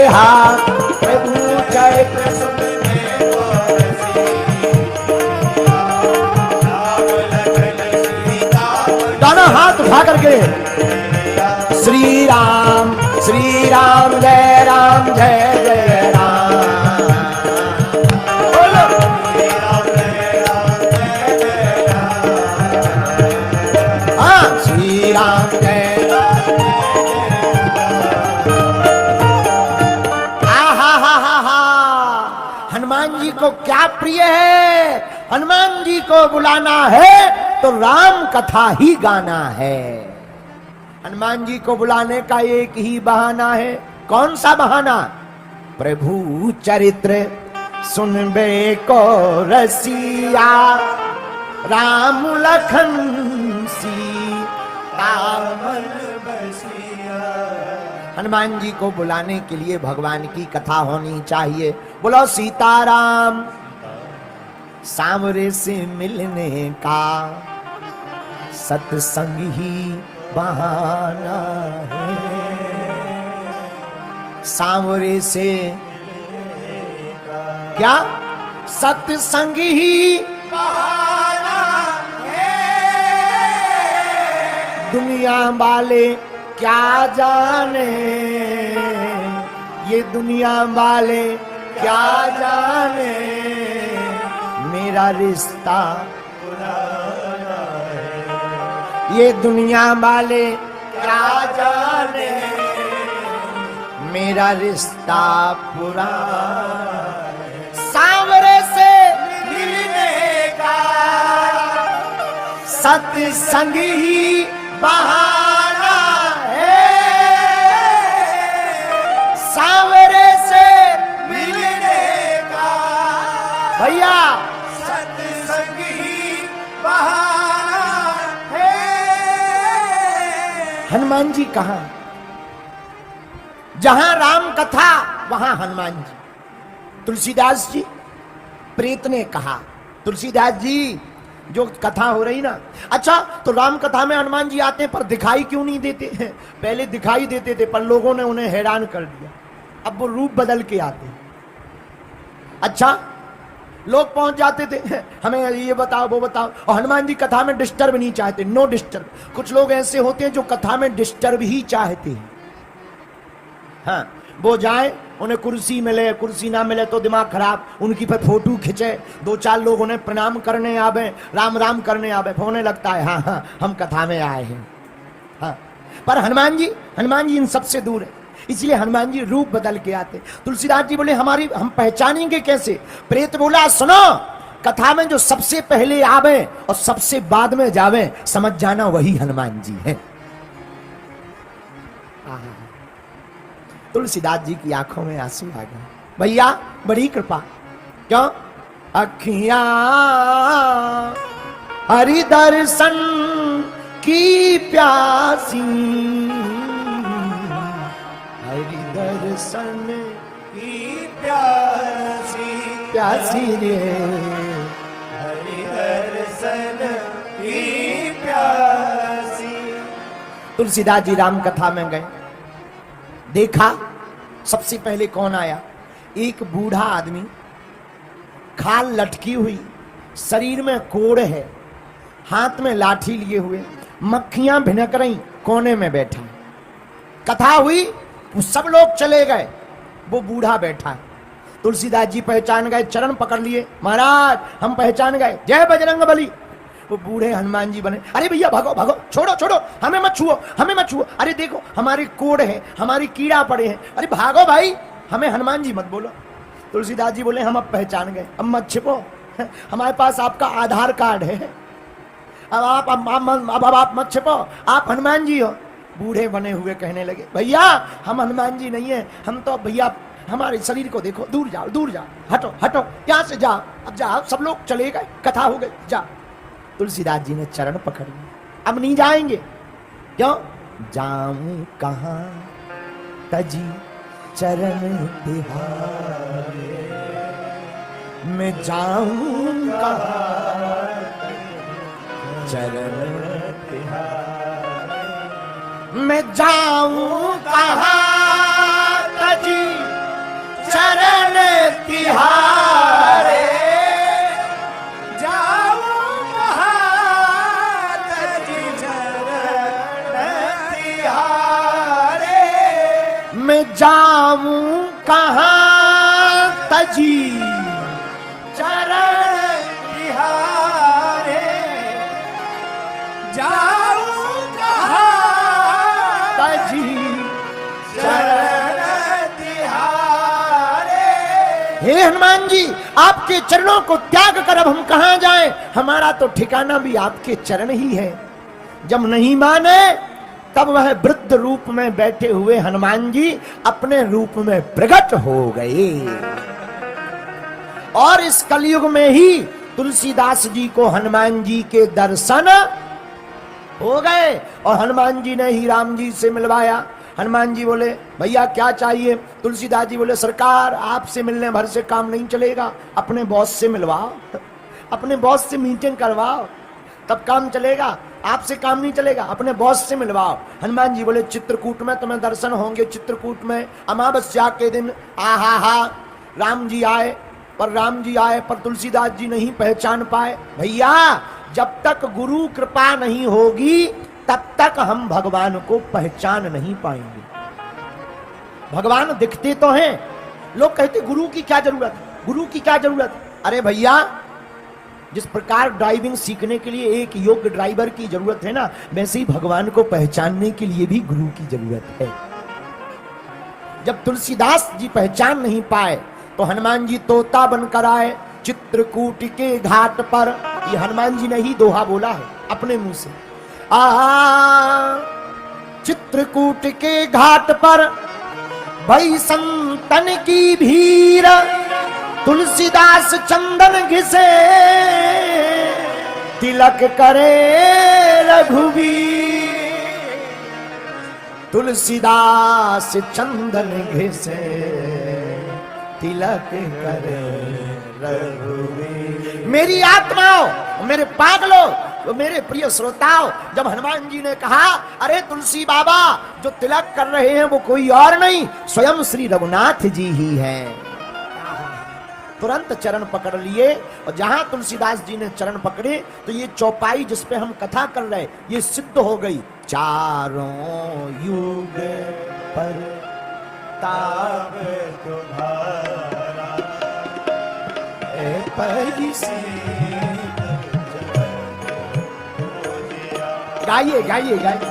हाथ प्रभु चरित्र सुनने को दोनों हाथ उठा करके श्री राम जय राम जय जय राम। बोलो हाँ श्री राम जय। हनुमान जी को क्या प्रिय है? हनुमान जी को बुलाना है तो राम कथा ही गाना है। हनुमान जी को बुलाने का एक ही बहाना है। कौन सा बहाना? प्रभु चरित्र सुनबे को रसिया, राम लखन सीता मन बसिया। हनुमान जी को बुलाने के लिए भगवान की कथा होनी चाहिए। बोलो सीताराम। सांवरे से मिलने का सत्संग ही बहाना है। सांवरे से क्या? सत्संग ही बहाना है। दुनिया वाले क्या जाने, ये दुनिया वाले क्या जाने, मेरा रिश्ता पुराना है। ये दुनिया वाले क्या जाने, मेरा रिश्ता पुराना है। सांवरे से मिलने का सत्संग ही बहाना है। सांवरे से मिलने का भैया सत्संग ही बहाना है। हनुमान जी कहां? जहां राम कथा वहां हनुमान जी। तुलसीदास जी, प्रेत ने कहा तुलसीदास जी जो कथा हो रही ना, अच्छा तो राम कथा में हनुमान जी आते हैं पर दिखाई क्यों नहीं देते हैं? पहले दिखाई देते थे पर लोगों ने उन्हें हैरान कर दिया, अब वो रूप बदल के आते हैं। अच्छा लोग पहुंच जाते थे हमें ये बताओ वो बताओ, और हनुमान जी कथा में डिस्टर्ब नहीं चाहते, नो डिस्टर्ब। कुछ लोग ऐसे होते हैं जो कथा में डिस्टर्ब ही चाहते हैं। हाँ वो जाए, उन्हें कुर्सी मिले, कुर्सी ना मिले तो दिमाग खराब, उनकी पर फोटो खिंचे, दो चार लोग उन्हें प्रणाम करने आवे, राम राम करने आवे, होने लगता है हाँ हाँ हम कथा में आए हैं। हाँ पर हनुमान जी इन सबसे दूर है, इसलिए हनुमान जी रूप बदल के आते। तुलसीदास जी बोले हमारी हम पहचानेंगे कैसे? प्रेत बोला सुनो, कथा में जो सबसे पहले आवे और सबसे बाद में जावे, समझ जाना वही हनुमान जी है। तुलसीदास जी की आंखों में आंसू आ गए। भैया बड़ी कृपा। क्यों? अखियां हरि दर्शन की प्यासी, हरि दर्शन की प्यासी, प्यासी रे हरि दर्शन की प्यासी। तुलसीदास जी राम कथा में गए, देखा सबसे पहले कौन आया? एक बूढ़ा आदमी, खाल लटकी हुई, शरीर में कोड़ है, हाथ में लाठी लिए हुए, मक्खियां भिनक रही, कोने में बैठा। कथा हुई, सब लोग चले गए, वो बूढ़ा बैठा है। तुलसीदास जी पहचान गए, चरण पकड़ लिए, महाराज हम पहचान गए, जय बजरंग बली। वो बूढ़े हनुमान जी बने। अरे भैया भागो भागो, छोड़ो छोड़ो, हमें मत छुओ, हमें मत छुओ। अरे देखो हमारे कोड़ है, हमारी कीड़ा पड़े हैं, अरे भागो भाई, हमें हनुमान जी मत बोलो। तुलसीदास जी बोले हम अब पहचान गए, अब मत छिपो, हमारे पास आपका आधार कार्ड है, अब आप मत छिपो, आप हनुमान जी हो। बूढ़े बने हुए कहने लगे भैया हम हनुमान जी नहीं है, हम तो भैया हमारे शरीर को देखो, दूर जाओ दूर जाओ, हटो हटो यहाँ से जाओ, अब जाओ, सब लोग चले गए, कथा हो गई, जाओ। तुलसीदास जी ने चरण पकड़ लिए, अब नहीं जाएंगे। क्यों? जाऊं कहां तजी चरण तिहारे, मैं जाऊं कहां चरण तिहारे, मैं जाऊं कहां तजी मैं जाऊं कहाँ तजी चरण तिहारे, जाऊं कहाँ तजी चरण तिहारे। हे हनुमान जी, आपके चरणों को त्याग कर अब हम कहाँ जाएं? हमारा तो ठिकाना भी आपके चरण ही है। जब नहीं माने तब वह वृद्ध रूप में बैठे हुए हनुमान जी अपने रूप में प्रकट हो गए। और इस कलयुग में ही तुलसीदास जी को हनुमान जी के दर्शन हो गए और हनुमान जी ने ही राम जी से मिलवाया। हनुमान जी बोले भैया क्या चाहिए? तुलसीदास जी बोले सरकार आपसे मिलने भर से काम नहीं चलेगा, अपने बॉस से मिलवाओ, अपने बॉस से मीटिंग करवाओ तब काम चलेगा, आपसे काम नहीं चलेगा, अपने बॉस से मिलवाओ। हनुमान जी बोले चित्रकूट में तुम्हें दर्शन होंगे। चित्रकूट में अमावस्या के दिन आहा राम जी आए पर तुलसीदास जी नहीं पहचान पाए। भैया जब तक गुरु कृपा नहीं होगी तब तक हम भगवान को पहचान नहीं पाएंगे। भगवान दिखते तो हैं, लोग कहते गुरु की क्या जरूरत, गुरु की क्या जरूरत। अरे भैया जिस प्रकार ड्राइविंग सीखने के लिए एक योग्य ड्राइवर की जरूरत है ना, वैसे ही भगवान को पहचानने के लिए भी गुरु की जरूरत है। जब तुलसीदास जी पहचान नहीं पाए तो हनुमान जी तोता बनकर आए चित्रकूट के घाट पर। ये हनुमान जी ने ही दोहा बोला है अपने मुंह से। चित्रकूट के घाट पर भई संतन की भीड़, तुलसीदास चंदन घिसे तिलक करे रघुवीर। तुलसीदास चंदन घिसे तिलक करे रघुवीर। मेरी आत्माओं, मेरे पागलों, मेरे प्रिय श्रोताओं, जब हनुमान जी ने कहा अरे तुलसी बाबा जो तिलक कर रहे हैं वो कोई और नहीं स्वयं श्री रघुनाथ जी ही हैं, तुरंत चरण पकड़ लिए। और जहां तुलसीदास जी ने चरण पकड़े तो ये चौपाई जिस पे हम कथा कर रहे ये सिद्ध हो गई। चारों युग पर ताप तुम्हारा गाइए गाइए गाइए।